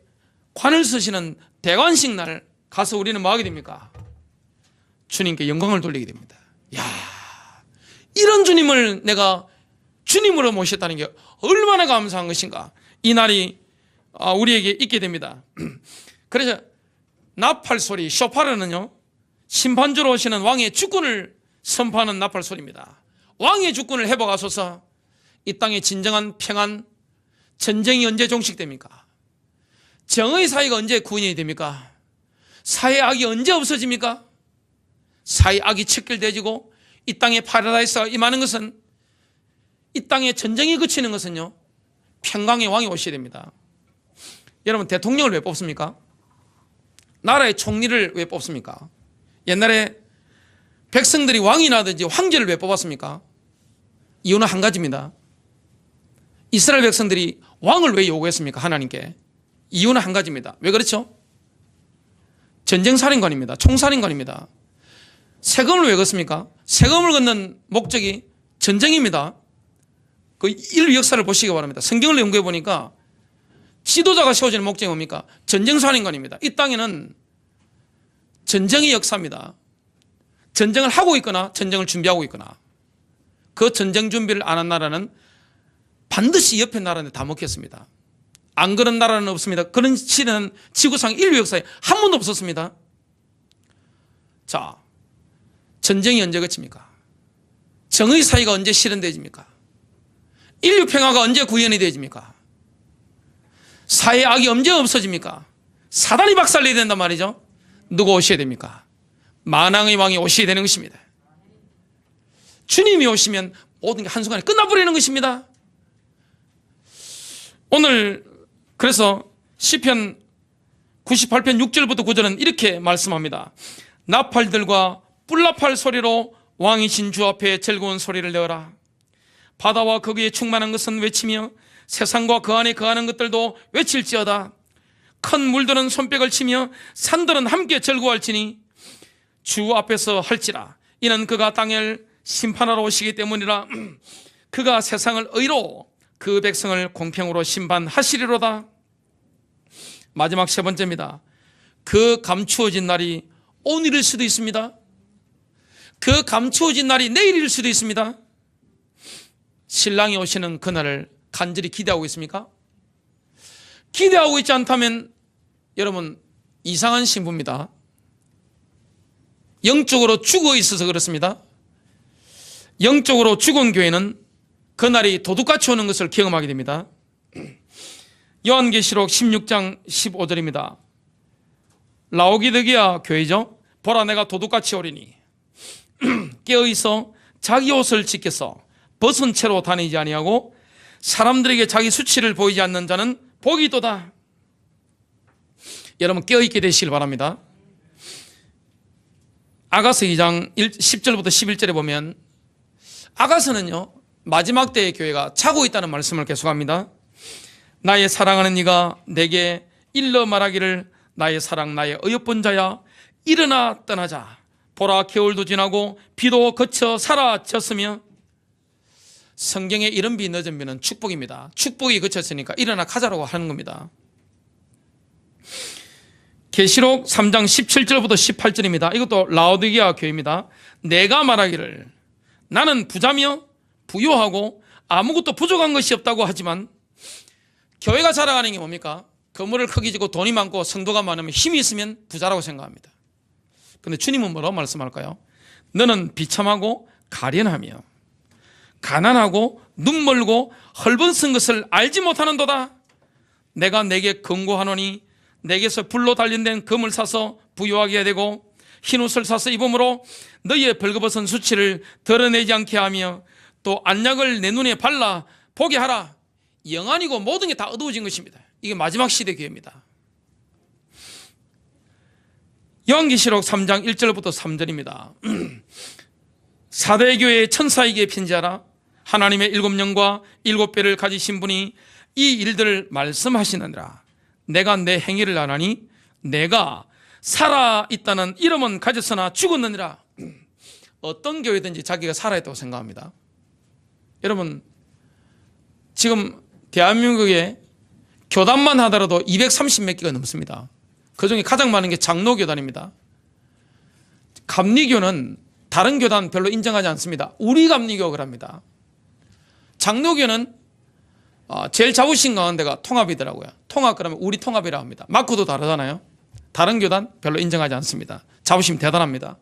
관을 쓰시는 대관식 날 가서 우리는 뭐 하게 됩니까? 주님께 영광을 돌리게 됩니다. 야, 이런 주님을 내가 주님으로 모셨다는 게 얼마나 감사한 것인가. 이 날이 우리에게 있게 됩니다. 그래서 나팔 소리, 쇼파르는요, 심판주로 오시는 왕의 주권을 선포하는 나팔 소리입니다. 왕의 주권을 회복하소서. 이 땅의 진정한 평안, 전쟁이 언제 종식됩니까? 정의 사회가 언제 구현이 됩니까? 사회 악이 언제 없어집니까? 사회 악이 척결되지고 이 땅에 파라다이스가 임하는 것은, 이 땅에 전쟁이 그치는 것은요, 평강의 왕이 오셔야 됩니다. 여러분, 대통령을 왜 뽑습니까? 나라의 총리를 왜 뽑습니까? 옛날에 백성들이 왕이라든지 황제를 왜 뽑았습니까? 이유는 한 가지입니다. 이스라엘 백성들이 왕을 왜 요구했습니까? 하나님께. 이유는 한 가지입니다. 왜 그렇죠? 전쟁살인관입니다. 총살인관입니다. 세금을 왜 걷습니까? 세금을 걷는 목적이 전쟁입니다. 그 인류 역사를 보시기 바랍니다. 성경을 연구해 보니까 지도자가 세워지는 목적이 뭡니까? 전쟁수하는 인간입니다. 이 땅에는 전쟁의 역사입니다. 전쟁을 하고 있거나 전쟁을 준비하고 있거나 그 전쟁 준비를 안 한 나라는 반드시 옆에 나라는 다 먹혔습니다. 안 그런 나라는 없습니다. 그런 시대는 지구상 인류 역사에 한 번도 없었습니다. 자, 전쟁이 언제 그칩니까? 정의 사회가 언제 실현되집니까? 인류 평화가 언제 구현이 되집니까? 사회의 악이 언제 없어집니까? 사단이 박살내야 된단 말이죠. 누가 오셔야 됩니까? 만왕의 왕이 오셔야 되는 것입니다. 주님이 오시면 모든 게 한순간에 끝나버리는 것입니다. 오늘 그래서 시편 98편 6절부터 9절은 이렇게 말씀합니다. 나팔들과 뿔나팔 소리로 왕이신 주 앞에 즐거운 소리를 내어라. 바다와 거기에 충만한 것은 외치며 세상과 그 안에 거하는 것들도 외칠지어다. 큰 물들은 손뼉을 치며 산들은 함께 즐거워할지니 주 앞에서 할지라. 이는 그가 땅을 심판하러 오시기 때문이라. 그가 세상을 의로 그 백성을 공평으로 심판하시리로다. 마지막 세 번째입니다. 그 감추어진 날이 오늘일 수도 있습니다. 그 감추어진 날이 내일일 수도 있습니다. 신랑이 오시는 그날을 간절히 기대하고 있습니까? 기대하고 있지 않다면 여러분 이상한 신부입니다. 영적으로 죽어 있어서 그렇습니다. 영적으로 죽은 교회는 그날이 도둑같이 오는 것을 경험하게 됩니다. 요한계시록 16장 15절입니다. 라오디게아 교회죠. 보라 내가 도둑같이 오리니 깨어있어 자기 옷을 지켜서 벗은 채로 다니지 아니하고 사람들에게 자기 수치를 보이지 않는 자는 복이 있도다. 여러분 깨어있게 되시길 바랍니다. 아가서 2장 10절부터 11절에 보면 아가서는요 마지막 때의 교회가 자고 있다는 말씀을 계속합니다. 나의 사랑하는 이가 내게 일러 말하기를 나의 사랑 나의 어여쁜 자야 일어나 떠나자. 보라 겨울도 지나고 비도 거쳐 사라졌으며. 성경에 이런 비 늦은 비는 축복입니다. 축복이 그쳤으니까 일어나 가자라고 하는 겁니다. 계시록 3장 17절부터 18절입니다. 이것도 라오디게아 교회입니다. 내가 말하기를 나는 부자며 부유하고 아무것도 부족한 것이 없다고 하지만 교회가 자랑하는 게 뭡니까? 건물을 크게 짓고 돈이 많고 성도가 많으면 힘이 있으면 부자라고 생각합니다. 그런데 주님은 뭐라고 말씀할까요? 너는 비참하고 가련하며 가난하고 눈멀고 헐벗은 것을 알지 못하는도다. 내가 내게 권고하노니 내게서 불로 단련된 금을 사서 부유하게 되고 흰옷을 사서 입음으로 너희의 벌거벗은 수치를 드러내지 않게 하며 또 안약을 내 눈에 발라 보게 하라. 영안이고 모든 게 다 어두워진 것입니다. 이게 마지막 시대 교회입니다. 요한계시록 3장 1절부터 3절입니다. 사대교회의 천사에게 편지하라. 하나님의 7영과 7배를 가지신 분이 이 일들을 말씀하시느니라. 내가 내 행위를 아나니 내가 살아있다는 이름은 가졌으나 죽었느니라. 어떤 교회든지 자기가 살아있다고 생각합니다. 여러분 지금 대한민국에 교단만 하더라도 230몇 개가 넘습니다. 그중에 가장 많은 게 장로교단입니다. 감리교는 다른 교단 별로 인정하지 않습니다. 우리 감리교가 그럽니다. 장로교는 제일 자부심 강한 데가 통합이더라고요. 통합 그러면 우리 통합이라 합니다. 마크도 다르잖아요. 다른 교단 별로 인정하지 않습니다. 자부심 대단합니다.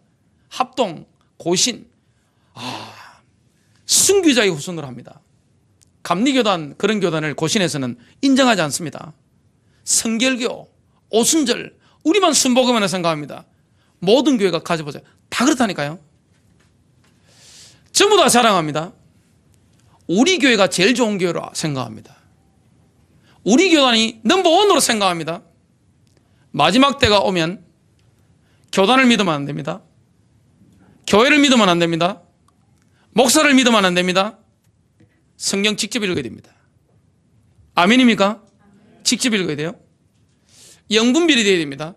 합동, 고신, 순교자의 후손으로 합니다. 감리교단 그런 교단을 고신에서는 인정하지 않습니다. 성결교, 오순절 우리만 순복음이나 생각합니다. 모든 교회가 가져보세요. 다 그렇다니까요. 전부 다 자랑합니다. 우리 교회가 제일 좋은 교회라 생각합니다. 우리 교단이 넘버원으로 생각합니다. 마지막 때가 오면 교단을 믿으면 안 됩니다. 교회를 믿으면 안 됩니다. 목사를 믿으면 안 됩니다. 성경 직접 읽어야 됩니다. 아멘입니까? 직접 읽어야 돼요. 영분별이 되어야 됩니다.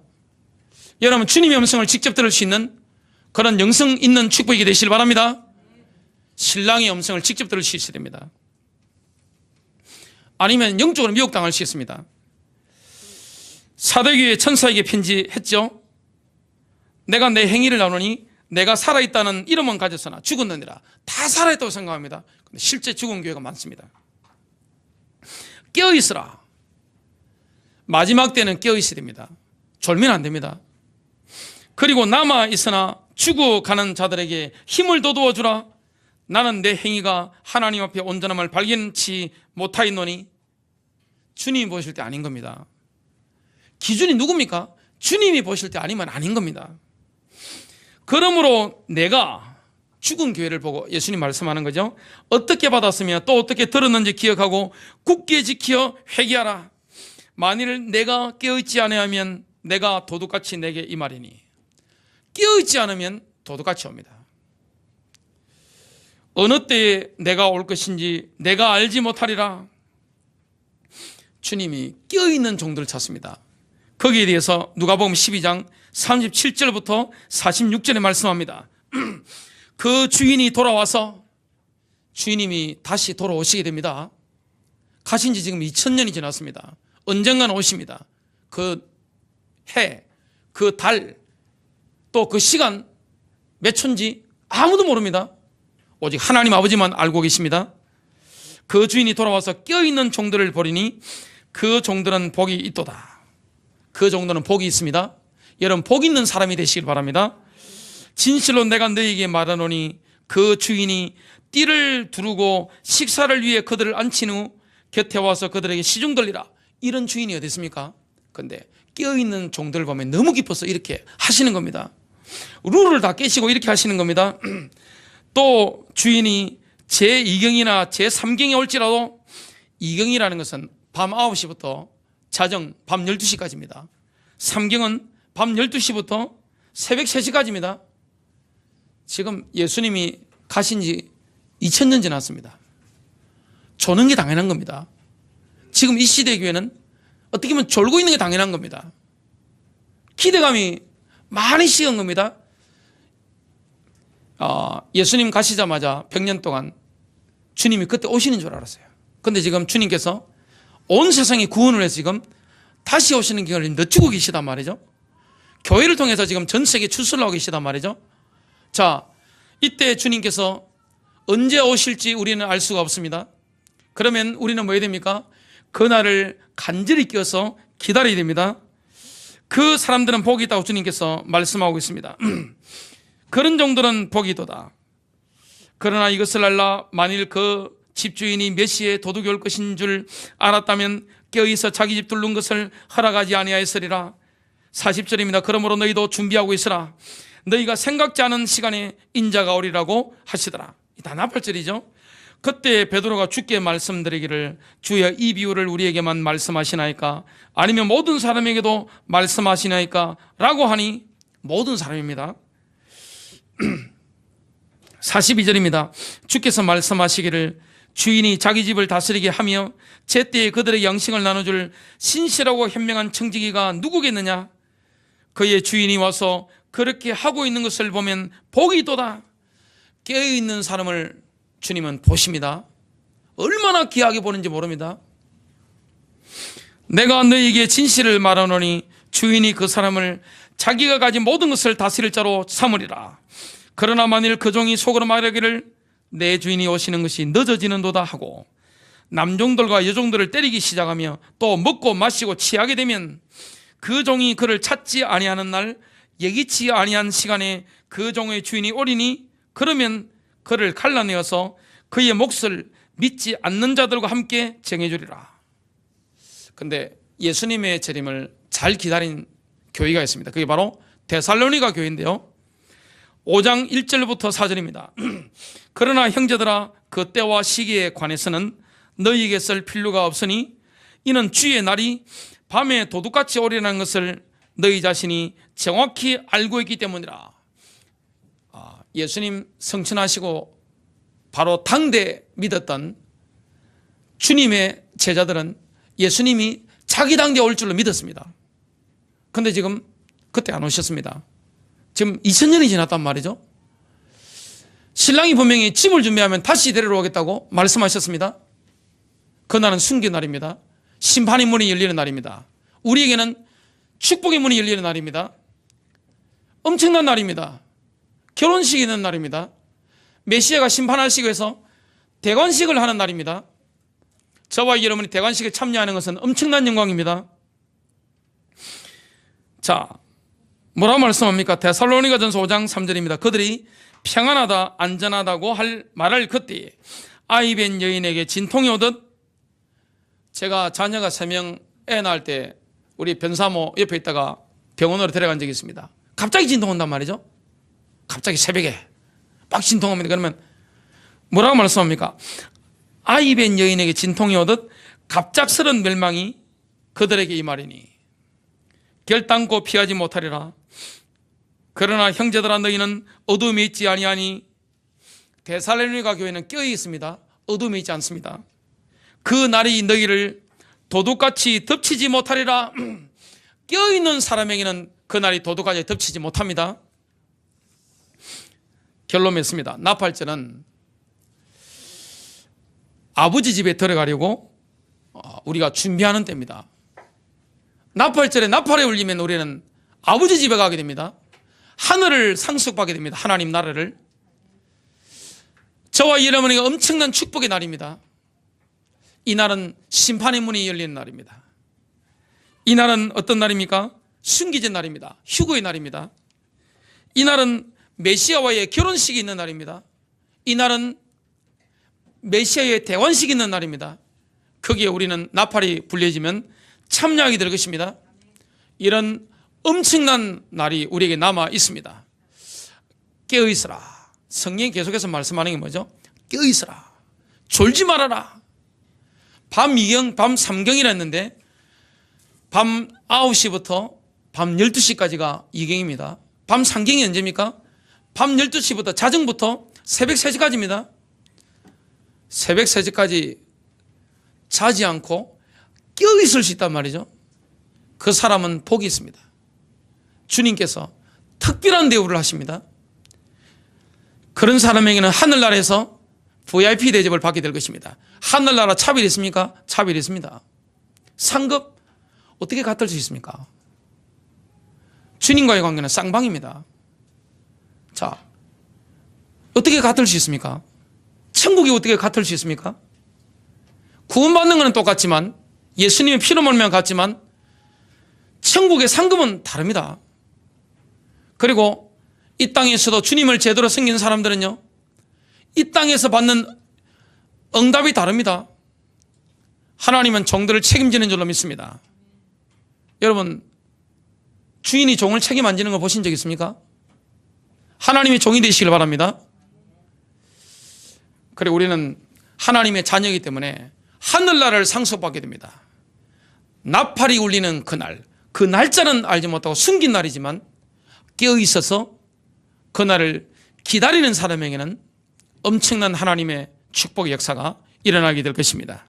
여러분 주님의 음성을 직접 들을 수 있는 그런 영성 있는 축복이 되시길 바랍니다. 신랑의 음성을 직접 들을 수 있어야 됩니다. 아니면 영적으로 미혹당할 수 있습니다. 사도교회 천사에게 편지했죠. 내가 내 행위를 나누니 내가 살아있다는 이름은 가졌으나 죽었느니라. 다 살아있다고 생각합니다. 근데 실제 죽은 교회가 많습니다. 깨어있으라. 마지막 때는 깨어있어야 됩니다. 졸면 안 됩니다. 그리고 남아있으나 죽어가는 자들에게 힘을 돋워 주라. 나는 내 행위가 하나님 앞에 온전함을 발견치 못하였노니. 주님이 보실 때 아닌 겁니다. 기준이 누굽니까? 주님이 보실 때 아니면 아닌 겁니다. 그러므로 내가 죽은 교회를 보고 예수님 말씀하는 거죠. 어떻게 받았으며 또 어떻게 들었는지 기억하고 굳게 지켜 회개하라. 만일 내가 깨어있지 아니하면 내가 도둑같이 내게 임하리니. 깨어있지 않으면 도둑같이 옵니다. 어느 때에 내가 올 것인지 내가 알지 못하리라. 주님이 깨어있는 종들을 찾습니다. 거기에 대해서 누가복음 12장 37절부터 46절에 말씀합니다. 그 주인이 돌아와서 주인님이 다시 돌아오시게 됩니다. 가신 지 지금 2000년이 지났습니다. 언젠가는 오십니다. 그 해, 그 달, 또 그 시간 몇 초인지 아무도 모릅니다. 오직 하나님 아버지만 알고 계십니다. 그 주인이 돌아와서 껴있는 종들을 보리니 그 종들은 복이 있도다. 그 정도는 복이 있습니다. 여러분, 복 있는 사람이 되시길 바랍니다. 진실로 내가 너희에게 말하노니 그 주인이 띠를 두르고 식사를 위해 그들을 앉힌 후 곁에 와서 그들에게 시중 들리라. 이런 주인이 어디 있습니까? 근데 깨어있는 종들을 보면 너무 기뻐서 이렇게 하시는 겁니다. 룰을 다 깨시고 이렇게 하시는 겁니다. 또 주인이 제2경이나 제3경에 올지라도, 2경이라는 것은 밤 9시부터 자정 밤 12시까지입니다. 3경은 밤 12시부터 새벽 3시까지입니다. 지금 예수님이 가신 지 2000년 지났습니다. 조는 게 당연한 겁니다. 지금 이 시대 교회는 어떻게 보면 졸고 있는 게 당연한 겁니다. 기대감이 많이 식은 겁니다. 예수님 가시자마자 100년 동안 주님이 그때 오시는 줄 알았어요. 근데 지금 주님께서 온 세상에 구원을 해서 지금 다시 오시는 기간을 늦추고 계시단 말이죠. 교회를 통해서 지금 전 세계 추수를 하고 계시단 말이죠. 자, 이때 주님께서 언제 오실지 우리는 알 수가 없습니다. 그러면 우리는 뭐 해야 됩니까? 그날을 간절히 껴서 기다려야 됩니다. 그 사람들은 복이 있다고 주님께서 말씀하고 있습니다. 그런 정도는 복이 있도다. 그러나 이것을 알라. 만일 그 집주인이 몇 시에 도둑이 올 것인 줄 알았다면 깨어있어 자기 집 둘른 것을 허락하지 아니하였으리라. 40절입니다. 그러므로 너희도 준비하고 있으라. 너희가 생각지 않은 시간에 인자가 오리라고 하시더라. 다 나팔절이죠. 그때 베드로가 주께 말씀드리기를, 주여 이 비유를 우리에게만 말씀하시나이까 아니면 모든 사람에게도 말씀하시나이까 라고 하니, 모든 사람입니다. 42절입니다. 주께서 말씀하시기를, 주인이 자기 집을 다스리게 하며 제때에 그들의 양식을 나눠줄 신실하고 현명한 청지기가 누구겠느냐? 그의 주인이 와서 그렇게 하고 있는 것을 보면 복이 있도다. 깨어있는 사람을 주님은 보십니다. 얼마나 귀하게 보는지 모릅니다. 내가 너희에게 진실을 말하노니 주인이 그 사람을 자기가 가진 모든 것을 다스릴 자로 삼으리라. 그러나 만일 그 종이 속으로 말하기를 내 주인이 오시는 것이 늦어지는도다 하고 남종들과 여종들을 때리기 시작하며 또 먹고 마시고 취하게 되면 그 종이 그를 찾지 아니하는 날, 예기치 아니한 시간에 그 종의 주인이 오리니 그러면 그를 갈라내어서 그의 몫을 믿지 않는 자들과 함께 정해주리라. 근데 예수님의 재림을 잘 기다린 교회가 있습니다. 그게 바로 데살로니가 교회인데요. 5장 1절부터 4절입니다. 그러나 형제들아, 그 때와 시기에 관해서는 너희에게 쓸 필요가 없으니 이는 주의 날이 밤에 도둑같이 오리라는 것을 너희 자신이 정확히 알고 있기 때문이라. 예수님 성천하시고 바로 당대 믿었던 주님의 제자들은 예수님이 자기 당대에 올 줄로 믿었습니다. 그런데 지금 그때 안 오셨습니다. 지금 2000년이 지났단 말이죠. 신랑이 분명히 집을 준비하면 다시 데리러 오겠다고 말씀하셨습니다. 그날은 순교 날입니다. 심판의 문이 열리는 날입니다. 우리에게는 축복의 문이 열리는 날입니다. 엄청난 날입니다. 결혼식이 있는 날입니다. 메시아가 심판하시기 위해서 대관식을 하는 날입니다. 저와 여러분이 대관식에 참여하는 것은 엄청난 영광입니다. 자, 뭐라고 말씀합니까? 데살로니가전서 5장 3절입니다. 그들이 평안하다 안전하다고 말할 그때 아이벤 여인에게 진통이 오듯, 제가 자녀가 3명 애 낳을 때 우리 변사모 옆에 있다가 병원으로 데려간 적이 있습니다. 갑자기 진통 온단 말이죠. 갑자기 새벽에 막 진통합니다. 그러면 뭐라고 말씀합니까? 아이벤 여인에게 진통이 오듯 갑작스런 멸망이 그들에게 임하리니 결단코 피하지 못하리라. 그러나 형제들아 너희는 어둠에 있지 아니하니, 데살로니가 교회는 깨어 있습니다. 어둠에 있지 않습니다. 그 날이 너희를 도둑같이 덮치지 못하리라. 깨어 있는 사람에게는 그 날이 도둑같이 덮치지 못합니다. 결론 맺습니다. 나팔절은 아버지 집에 들어가려고 우리가 준비하는 때입니다. 나팔절에 나팔이 울리면 우리는 아버지 집에 가게 됩니다. 하늘을 상속받게 됩니다. 하나님 나라를. 저와 여러분에게 엄청난 축복의 날입니다. 이 날은 심판의 문이 열리는 날입니다. 이 날은 어떤 날입니까? 순기전 날입니다. 휴거의 날입니다. 이 날은 메시아와의 결혼식이 있는 날입니다. 이 날은 메시아의 대관식이 있는 날입니다. 거기에 우리는 나팔이 불려지면 참여하게 될 것입니다. 이런 엄청난 날이 우리에게 남아 있습니다. 깨어 있으라. 성경이 계속해서 말씀하는 게 뭐죠? 깨어 있으라. 졸지 말아라. 밤 2경, 밤 3경이라 했는데 밤 9시부터 밤 12시까지가 2경입니다. 밤 3경이 언제입니까? 밤 12시부터 자정부터 새벽 3시까지입니다. 새벽 3시까지 자지 않고 깨어 있을 수 있단 말이죠. 그 사람은 복이 있습니다. 주님께서 특별한 대우를 하십니다. 그런 사람에게는 하늘나라에서 VIP 대접을 받게 될 것입니다. 하늘나라 차별이 있습니까? 차별이 있습니다. 상급 어떻게 같을 수 있습니까? 주님과의 관계는 쌍방입니다. 자, 어떻게 같을 수 있습니까? 천국이 어떻게 같을 수 있습니까? 구원받는 것은 똑같지만, 예수님의 피로 말미암아 같지만 천국의 상급은 다릅니다. 그리고 이 땅에서도 주님을 제대로 섬긴 사람들은요, 이 땅에서 받는 응답이 다릅니다. 하나님은 종들을 책임지는 줄로 믿습니다. 여러분, 주인이 종을 책임 안 지는 거 보신 적 있습니까? 하나님의 종이 되시길 바랍니다. 그리고 우리는 하나님의 자녀이기 때문에 하늘나라를 상속받게 됩니다. 나팔이 울리는 그날, 그 날짜는 알지 못하고 숨긴 날이지만 깨어 있어서 그날을 기다리는 사람에게는 엄청난 하나님의 축복의 역사가 일어나게 될 것입니다.